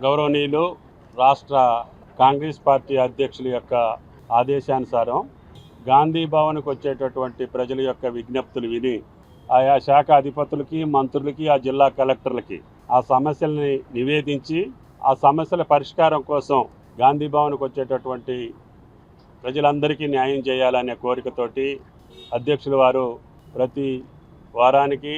గౌరవనీయులు రాష్ట్ర కాంగ్రెస్ పార్టీ అధ్యక్షుల యొక్క ఆదేశానుసారం గాంధీ భవన్కు వచ్చేటటువంటి ప్రజల యొక్క విజ్ఞప్తులు విని ఆయా శాఖ అధిపతులకి, మంత్రులకి, ఆ జిల్లా కలెక్టర్లకి ఆ సమస్యల్ని నివేదించి ఆ సమస్యల పరిష్కారం కోసం గాంధీ భవన్కు వచ్చేటటువంటి ప్రజలందరికీ న్యాయం చేయాలనే కోరికతోటి అధ్యక్షుల వారు ప్రతి వారానికి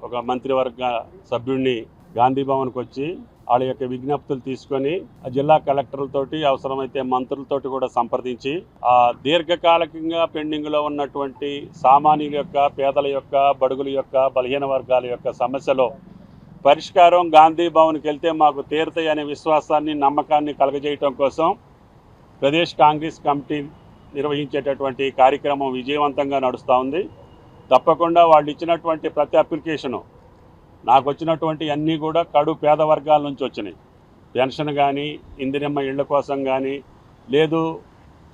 ఒక మంత్రివర్గ సభ్యుడిని గాంధీ భవన్కి వచ్చి వాళ్ళ యొక్క విజ్ఞప్తులు తీసుకొని ఆ జిల్లా కలెక్టర్లతోటి అవసరమైతే మంత్రులతోటి కూడా సంప్రదించి ఆ దీర్ఘకాలికంగా పెండింగ్లో ఉన్నటువంటి సామాన్యుల యొక్క, పేదల యొక్క, బడుగుల యొక్క, బలహీన వర్గాల యొక్క సమస్యలో పరిష్కారం గాంధీ భవన్కి వెళ్తే మాకు తీరుతాయి అనే విశ్వాసాన్ని, నమ్మకాన్ని కలగజేయటం కోసం ప్రదేశ్ కాంగ్రెస్ కమిటీ నిర్వహించేటటువంటి కార్యక్రమం విజయవంతంగా నడుస్తూ ఉంది. తప్పకుండా వాళ్ళు ఇచ్చినటువంటి ప్రతి అప్లికేషను, నాకు వచ్చినటువంటి అన్నీ కూడా కడు పేద వర్గాల నుంచి వచ్చినాయి. పెన్షన్ కానీ, ఇందిరమ్మ ఇళ్ల కోసం కానీ, లేదు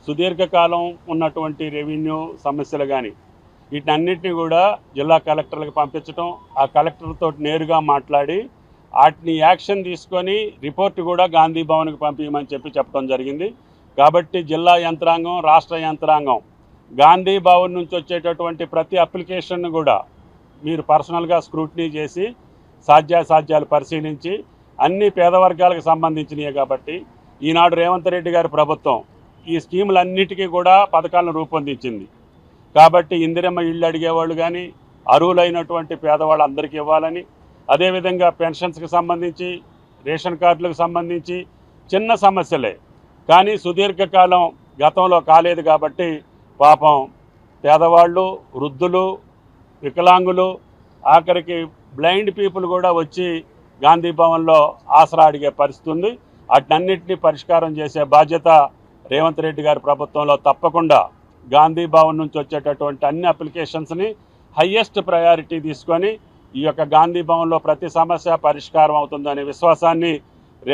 సుదీర్ఘకాలం ఉన్నటువంటి రెవెన్యూ సమస్యలు కానీ, వీటన్నిటిని కూడా జిల్లా కలెక్టర్లకు పంపించడం, ఆ కలెక్టర్తో నేరుగా మాట్లాడి వాటిని యాక్షన్ తీసుకొని రిపోర్ట్ కూడా గాంధీ భవన్కి పంపించమని చెప్పడం జరిగింది. కాబట్టి జిల్లా యంత్రాంగం, రాష్ట్ర యంత్రాంగం గాంధీ భవన్ నుంచి వచ్చేటటువంటి ప్రతి అప్లికేషన్ను కూడా మీరు పర్సనల్గా స్క్రూటినీ చేసి సాధ్యాసాధ్యాలు పరిశీలించి అన్ని పేద వర్గాలకు సంబంధించినవి కాబట్టి ఈనాడు రేవంత్ రెడ్డి గారి ప్రభుత్వం ఈ స్కీములన్నిటికీ కూడా పథకాలను రూపొందించింది. కాబట్టి ఇందిరమ్మ ఇళ్ళు అడిగేవాళ్ళు కానీ, అర్హులైనటువంటి పేదవాళ్ళందరికీ ఇవ్వాలని, అదేవిధంగా పెన్షన్స్కి సంబంధించి, రేషన్ కార్డులకు సంబంధించి చిన్న సమస్యలే కానీ సుదీర్ఘకాలం గతంలో కాలేదు కాబట్టి పాపం పేదవాళ్ళు, వృద్ధులు, వికలాంగులు, ఆఖరికి బ్లైండ్ పీపుల్ కూడా వచ్చి గాంధీ భవన్లో ఆసరా అడిగే పరిస్థితి ఉంది. వాటన్నిటిని పరిష్కారం చేసే బాధ్యత రేవంత్ రెడ్డి గారి ప్రభుత్వంలో తప్పకుండా గాంధీ భవన్ నుంచి వచ్చేటటువంటి అన్ని అప్లికేషన్స్ని హయ్యెస్ట్ ప్రయారిటీ తీసుకొని ఈ యొక్క గాంధీ భవన్లో ప్రతి సమస్య పరిష్కారం అవుతుందనే విశ్వాసాన్ని